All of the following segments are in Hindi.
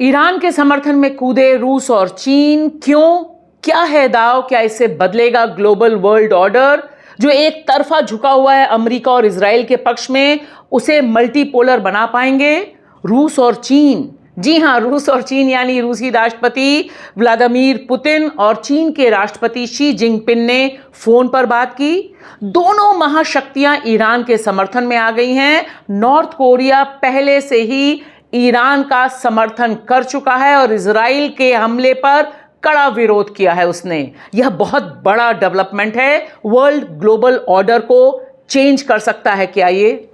ईरान के समर्थन में कूदे रूस और चीन, क्यों? क्या है दाव? क्या इससे बदलेगा ग्लोबल वर्ल्ड ऑर्डर जो एक तरफा झुका हुआ है अमेरिका और इजराइल के पक्ष में, उसे मल्टीपोलर बना पाएंगे? रूस और चीन, जी हां, रूस और चीन यानी रूसी राष्ट्रपति व्लादिमीर पुतिन और चीन के राष्ट्रपति शी जिनपिंग ने फोन पर बात की। दोनों महाशक्तियां ईरान के समर्थन में आ गई हैं। नॉर्थ कोरिया पहले से ही ईरान का समर्थन कर चुका है और इजराइल के हमले पर कड़ा विरोध किया है उसने। यह बहुत बड़ा डेवलपमेंट है, वर्ल्ड ग्लोबल ऑर्डर को चेंज कर सकता है क्या ये?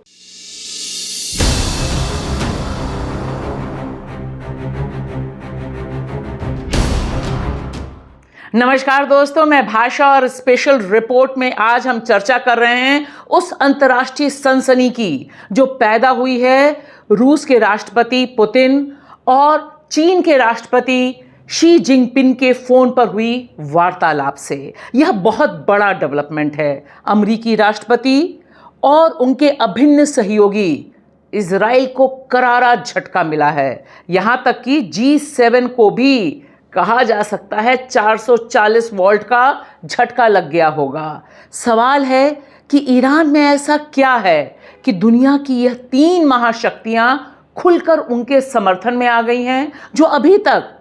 नमस्कार दोस्तों, मैं भाषा और स्पेशल रिपोर्ट में आज हम चर्चा कर रहे हैं उस अंतर्राष्ट्रीय सनसनी की जो पैदा हुई है रूस के राष्ट्रपति पुतिन और चीन के राष्ट्रपति शी जिनपिंग के फोन पर हुई वार्तालाप से। यह बहुत बड़ा डेवलपमेंट है। अमेरिकी राष्ट्रपति और उनके अभिन्न सहयोगी इजराइल को करारा झटका मिला है। यहां तक कि G7 को भी कहा जा सकता है 440 वोल्ट का झटका लग गया होगा। सवाल है कि ईरान में ऐसा क्या है कि दुनिया की यह तीन महाशक्तियां खुलकर उनके समर्थन में आ गई हैं, जो अभी तक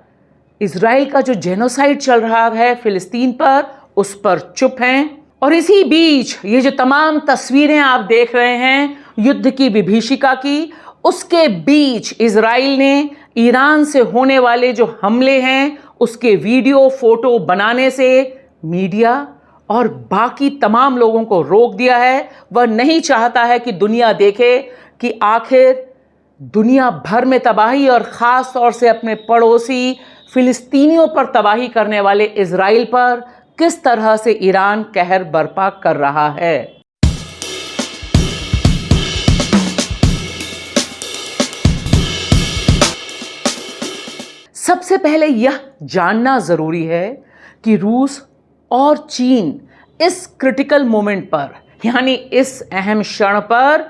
इजराइल का जो जेनोसाइड चल रहा है फिलिस्तीन पर, उस पर चुप हैं। और इसी बीच ये जो तमाम तस्वीरें आप देख रहे हैं युद्ध की विभीषिका की, उसके बीच इजराइल ने ईरान से होने वाले जो हमले हैं उसके वीडियो फोटो बनाने से मीडिया और बाकी तमाम लोगों को रोक दिया है। वह नहीं चाहता है कि दुनिया देखे कि आखिर दुनिया भर में तबाही और ख़ास तौर से अपने पड़ोसी फिलिस्तीनियों पर तबाही करने वाले इजराइल पर किस तरह से ईरान कहर बर्पा कर रहा है। सबसे पहले यह जानना जरूरी है कि रूस और चीन इस क्रिटिकल मोमेंट पर, यानी इस अहम क्षण पर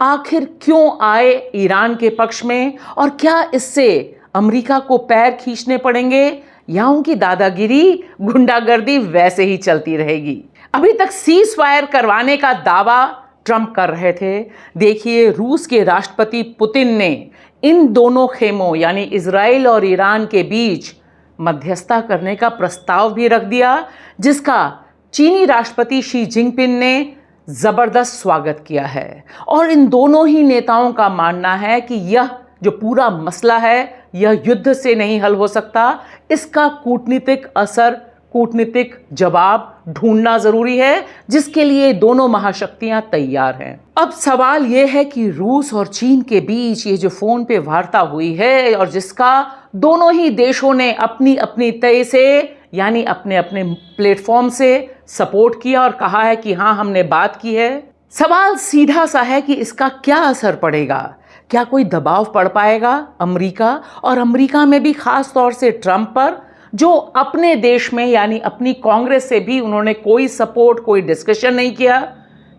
आखिर क्यों आए ईरान के पक्ष में, और क्या इससे अमेरिका को पैर खींचने पड़ेंगे या उनकी दादागिरी गुंडागर्दी वैसे ही चलती रहेगी। अभी तक सीज फायर करवाने का दावा ट्रंप कर रहे थे। देखिए, रूस के राष्ट्रपति पुतिन ने इन दोनों खेमों यानी इजराइल और ईरान के बीच मध्यस्थता करने का प्रस्ताव भी रख दिया, जिसका चीनी राष्ट्रपति शी जिनपिंग ने जबरदस्त स्वागत किया है। और इन दोनों ही नेताओं का मानना है कि यह जो पूरा मसला है यह युद्ध से नहीं हल हो सकता, इसका कूटनीतिक असर, कूटनीतिक जवाब ढूंढना जरूरी है, जिसके लिए दोनों महाशक्तियां तैयार हैं। अब सवाल यह है कि रूस और चीन के बीच ये जो फोन पे वार्ता हुई है और जिसका दोनों ही देशों ने अपनी अपनी तय से यानी अपने अपने प्लेटफॉर्म से सपोर्ट किया और कहा है कि हाँ, हमने बात की है। सवाल सीधा सा है कि इसका क्या असर पड़ेगा? क्या कोई दबाव पड़ पाएगा अमेरिका, और अमेरिका में भी खास तौर से ट्रंप पर, जो अपने देश में यानी अपनी कांग्रेस से भी उन्होंने कोई सपोर्ट, कोई डिस्कशन नहीं किया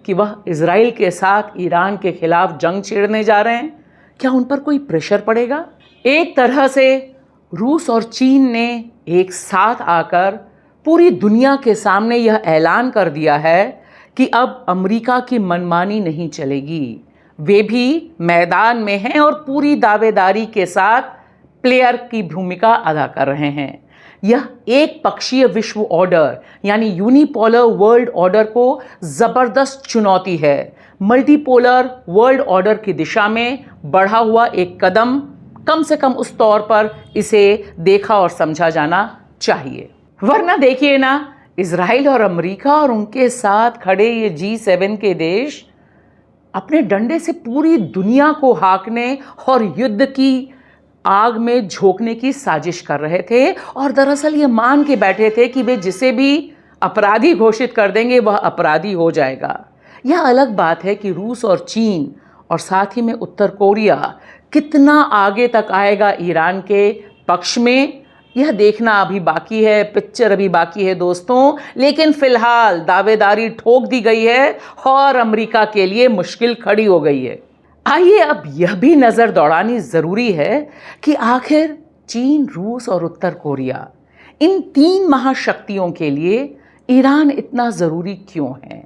कि वह इजराइल के साथ ईरान के खिलाफ जंग छेड़ने जा रहे हैं? क्या उन पर कोई प्रेशर पड़ेगा? एक तरह से रूस और चीन ने एक साथ आकर पूरी दुनिया के सामने यह ऐलान कर दिया है कि अब अमेरिका की मनमानी नहीं चलेगी। वे भी मैदान में हैं और पूरी दावेदारी के साथ प्लेयर की भूमिका अदा कर रहे हैं। यह एक पक्षीय विश्व ऑर्डर यानी यूनिपोलर वर्ल्ड ऑर्डर को जबरदस्त चुनौती है। मल्टीपोलर वर्ल्ड ऑर्डर की दिशा में बढ़ा हुआ एक कदम, कम से कम उस तौर पर इसे देखा और समझा जाना चाहिए। वरना देखिए ना, इजराइल और अमेरिका और उनके साथ खड़े ये G7 के देश अपने डंडे से पूरी दुनिया को हाँकने और युद्ध की आग में झोंकने की साजिश कर रहे थे, और दरअसल ये मान के बैठे थे कि वे जिसे भी अपराधी घोषित कर देंगे वह अपराधी हो जाएगा। यह अलग बात है कि रूस और चीन और साथ ही में उत्तर कोरिया कितना आगे तक आएगा ईरान के पक्ष में, यह देखना अभी बाकी है, पिक्चर अभी बाकी है दोस्तों। लेकिन फिलहाल दावेदारी ठोक दी गई है और अमेरिका के लिए मुश्किल खड़ी हो गई है। आइए अब यह भी नज़र दौड़ानी ज़रूरी है कि आखिर चीन, रूस और उत्तर कोरिया, इन तीन महाशक्तियों के लिए ईरान इतना ज़रूरी क्यों है,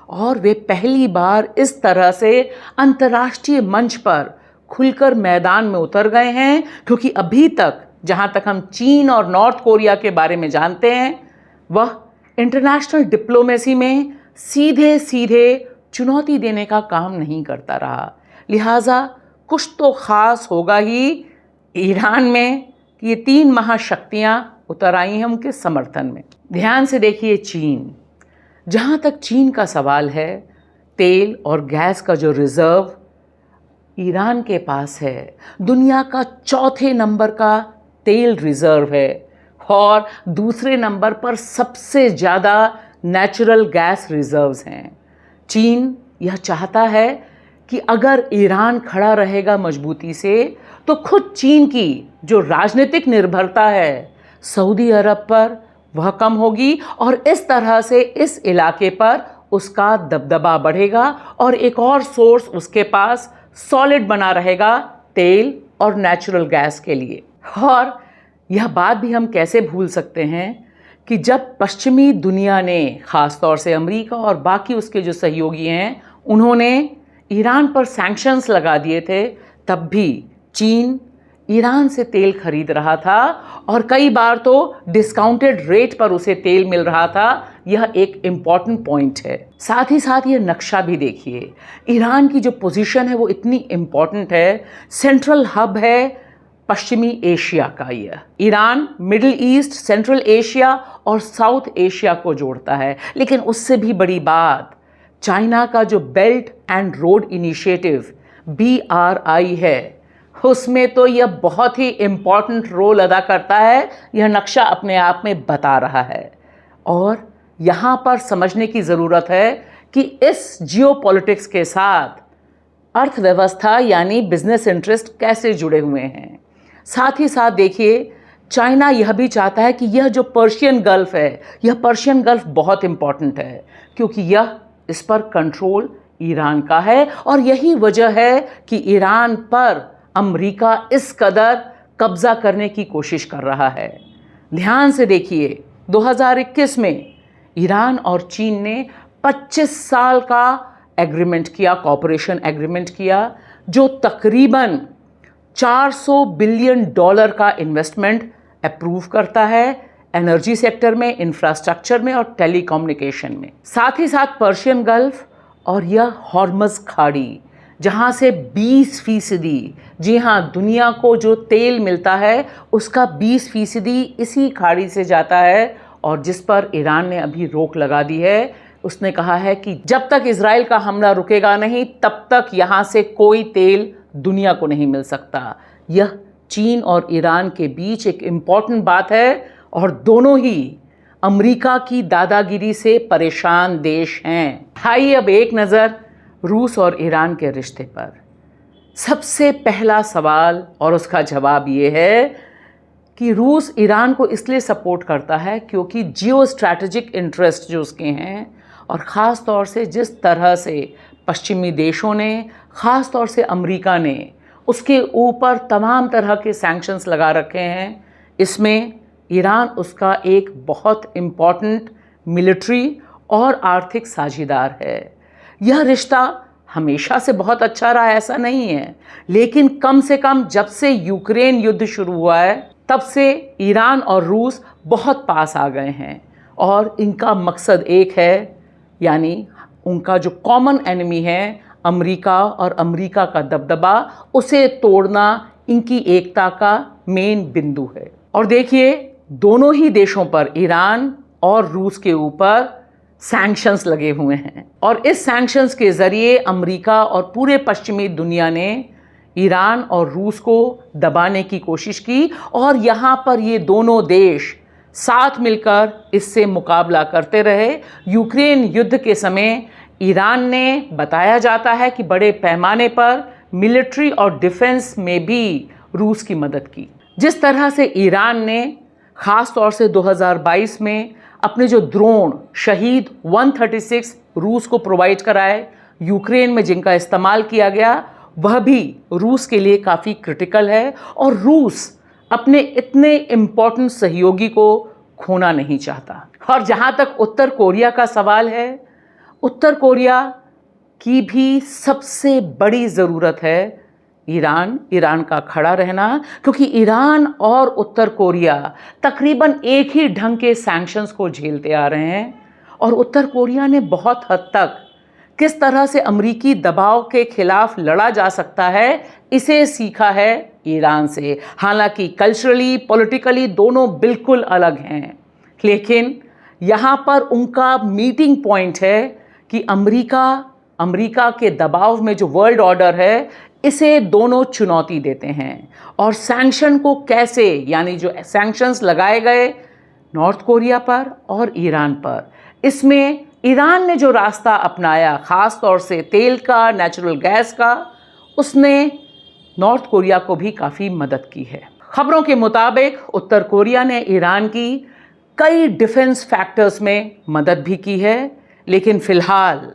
और वे पहली बार इस तरह से अंतर्राष्ट्रीय मंच पर खुलकर मैदान में उतर गए हैं, क्योंकि अभी तक जहाँ तक हम चीन और नॉर्थ कोरिया के बारे में जानते हैं, वह इंटरनेशनल डिप्लोमेसी में सीधे सीधे चुनौती देने का काम नहीं करता रहा। लिहाजा कुछ तो ख़ास होगा ही ईरान में कि ये तीन महाशक्तियाँ उतर आई हैं उनके समर्थन में। ध्यान से देखिए चीन। जहाँ तक चीन का सवाल है, तेल और गैस का जो रिज़र्व ईरान के पास है, दुनिया का चौथे नंबर का तेल रिज़र्व है, और दूसरे नंबर पर सबसे ज़्यादा नेचुरल गैस रिज़र्व्स हैं। चीन यह चाहता है कि अगर ईरान खड़ा रहेगा मजबूती से, तो खुद चीन की जो राजनीतिक निर्भरता है सऊदी अरब पर, वह कम होगी, और इस तरह से इस इलाके पर उसका दबदबा बढ़ेगा और एक और सोर्स उसके पास सॉलिड बना रहेगा तेल और नेचुरल गैस के लिए। और यह बात भी हम कैसे भूल सकते हैं कि जब पश्चिमी दुनिया ने, ख़ासतौर से अमेरिका और बाकी उसके जो सहयोगी हैं, उन्होंने ईरान पर सैंक्शंस लगा दिए थे, तब भी चीन ईरान से तेल खरीद रहा था, और कई बार तो डिस्काउंटेड रेट पर उसे तेल मिल रहा था। यह एक इम्पॉर्टेंट पॉइंट है। साथ ही साथ ये नक्शा भी देखिए, ईरान की जो पोजीशन है वो इतनी इम्पॉर्टेंट है, सेंट्रल हब है पश्चिमी एशिया का। यह Iran middle east, central Asia और साउथ एशिया को जोड़ता है। लेकिन उससे भी बड़ी बात, चाइना का जो belt and road initiative BRI है, उसमें तो यह बहुत ही इम्पॉर्टेंट रोल अदा करता है। यह नक्शा अपने आप में बता रहा है, और यहाँ पर समझने की ज़रूरत है कि इस जियोपॉलिटिक्स के साथ अर्थव्यवस्था यानी बिजनेस इंटरेस्ट कैसे जुड़े हुए हैं। साथ ही साथ देखिए, चाइना यह भी चाहता है कि यह जो पर्शियन गल्फ़ है, यह पर्शियन गल्फ़ बहुत इम्पॉर्टेंट है, क्योंकि यह इस पर कंट्रोल ईरान का है, और यही वजह है कि ईरान पर अमेरिका इस कदर कब्ज़ा करने की कोशिश कर रहा है। ध्यान से देखिए, 2021 में ईरान और चीन ने 25 साल का एग्रीमेंट किया, कॉपरेशन एग्रीमेंट किया, जो तकरीबन $400 बिलियन का इन्वेस्टमेंट अप्रूव करता है एनर्जी सेक्टर में, इंफ्रास्ट्रक्चर में और टेलीकम्युनिकेशन में। साथ ही साथ पर्शियन गल्फ और यह हॉर्मज़ खाड़ी, जहाँ से 20%, जी हाँ, दुनिया को जो तेल मिलता है उसका 20% इसी खाड़ी से जाता है, और जिस पर ईरान ने अभी रोक लगा दी है। उसने कहा है कि जब तक इजराइल का हमला रुकेगा नहीं, तब तक यहाँ से कोई तेल दुनिया को नहीं मिल सकता। यह चीन और ईरान के बीच एक इम्पॉर्टेंट बात है, और दोनों ही अमेरिका की दादागिरी से परेशान देश हैं। आइए अब एक नज़र रूस और ईरान के रिश्ते पर। सबसे पहला सवाल और उसका जवाब ये है कि रूस ईरान को इसलिए सपोर्ट करता है क्योंकि जियो स्ट्रैटेजिक इंटरेस्ट जो उसके हैं, और ख़ास तौर से जिस तरह से पश्चिमी देशों ने, ख़ास तौर से अमेरिका ने उसके ऊपर तमाम तरह के सैंक्शंस लगा रखे हैं, इसमें ईरान उसका एक बहुत इम्पॉर्टेंट मिलिट्री और आर्थिक साझेदार है। यह रिश्ता हमेशा से बहुत अच्छा रहा, ऐसा नहीं है, लेकिन कम से कम जब से यूक्रेन युद्ध शुरू हुआ है, तब से ईरान और रूस बहुत पास आ गए हैं, और इनका मकसद एक है, यानी उनका जो कॉमन एनिमी है अमेरिका और अमेरिका का दबदबा, उसे तोड़ना इनकी एकता का मेन बिंदु है। और देखिए, दोनों ही देशों पर, ईरान और रूस के ऊपर सैंक्शंस लगे हुए हैं, और इस सैंक्शंस के ज़रिए अमेरिका और पूरे पश्चिमी दुनिया ने ईरान और रूस को दबाने की कोशिश की, और यहाँ पर ये दोनों देश साथ मिलकर इससे मुकाबला करते रहे। यूक्रेन युद्ध के समय ईरान ने, बताया जाता है कि बड़े पैमाने पर मिलिट्री और डिफेंस में भी रूस की मदद की। जिस तरह से ईरान ने ख़ास तौर से 2022 में अपने जो ड्रोन शहीद 136 रूस को प्रोवाइड कराए, यूक्रेन में जिनका इस्तेमाल किया गया, वह भी रूस के लिए काफ़ी क्रिटिकल है। और रूस अपने इतने इम्पोर्टेंट सहयोगी को खोना नहीं चाहता। और जहां तक उत्तर कोरिया का सवाल है, उत्तर कोरिया की भी सबसे बड़ी ज़रूरत है ईरान का खड़ा रहना, क्योंकि ईरान और उत्तर कोरिया तकरीबन एक ही ढंग के सैंक्शंस को झेलते आ रहे हैं। और उत्तर कोरिया ने बहुत हद तक किस तरह से अमरीकी दबाव के खिलाफ लड़ा जा सकता है, इसे सीखा है ईरान से। हालांकि कल्चरली, पॉलिटिकली दोनों बिल्कुल अलग हैं, लेकिन यहाँ पर उनका मीटिंग पॉइंट है कि अमरीका के दबाव में जो वर्ल्ड ऑर्डर है, इसे दोनों चुनौती देते हैं। और सैंक्शन को कैसे, यानी जो सैंक्शंस लगाए गए नॉर्थ कोरिया पर और ईरान पर, इसमें ईरान ने जो रास्ता अपनाया, ख़ास तौर से तेल का, नेचुरल गैस का, उसने नॉर्थ कोरिया को भी काफ़ी मदद की है। खबरों के मुताबिक उत्तर कोरिया ने ईरान की कई डिफेंस फैक्टर्स में मदद भी की है, लेकिन फ़िलहाल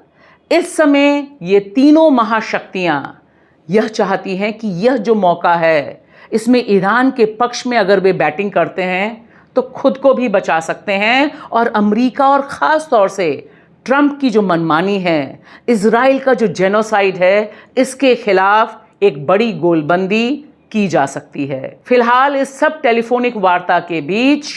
इस समय ये तीनों महाशक्तियाँ यह चाहती हैं कि यह जो मौका है, इसमें ईरान के पक्ष में अगर वे बैटिंग करते हैं तो खुद को भी बचा सकते हैं, और अमेरिका और ख़ास तौर से ट्रंप की जो मनमानी है, इजराइल का जो जेनोसाइड है, इसके खिलाफ एक बड़ी गोलबंदी की जा सकती है। फिलहाल इस सब टेलीफोनिक वार्ता के बीच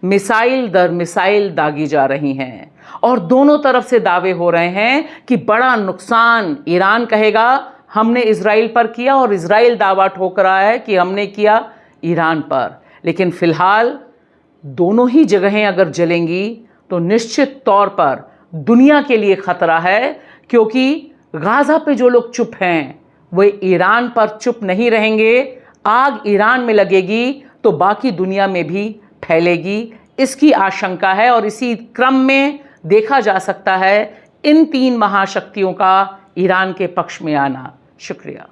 मिसाइल दर मिसाइल दागी जा रही हैं, और दोनों तरफ से दावे हो रहे हैं कि बड़ा नुकसान ईरान कहेगा हमने इजराइल पर किया, और इजराइल दावा ठोक रहा है कि हमने किया ईरान पर। लेकिन फिलहाल दोनों ही जगहें अगर जलेंगी तो निश्चित तौर पर दुनिया के लिए खतरा है, क्योंकि गाज़ा पे जो लोग चुप हैं वे ईरान पर चुप नहीं रहेंगे। आग ईरान में लगेगी तो बाकी दुनिया में भी फैलेगी, इसकी आशंका है। और इसी क्रम में देखा जा सकता है इन तीन महाशक्तियों का ईरान के पक्ष में आना। शुक्रिया।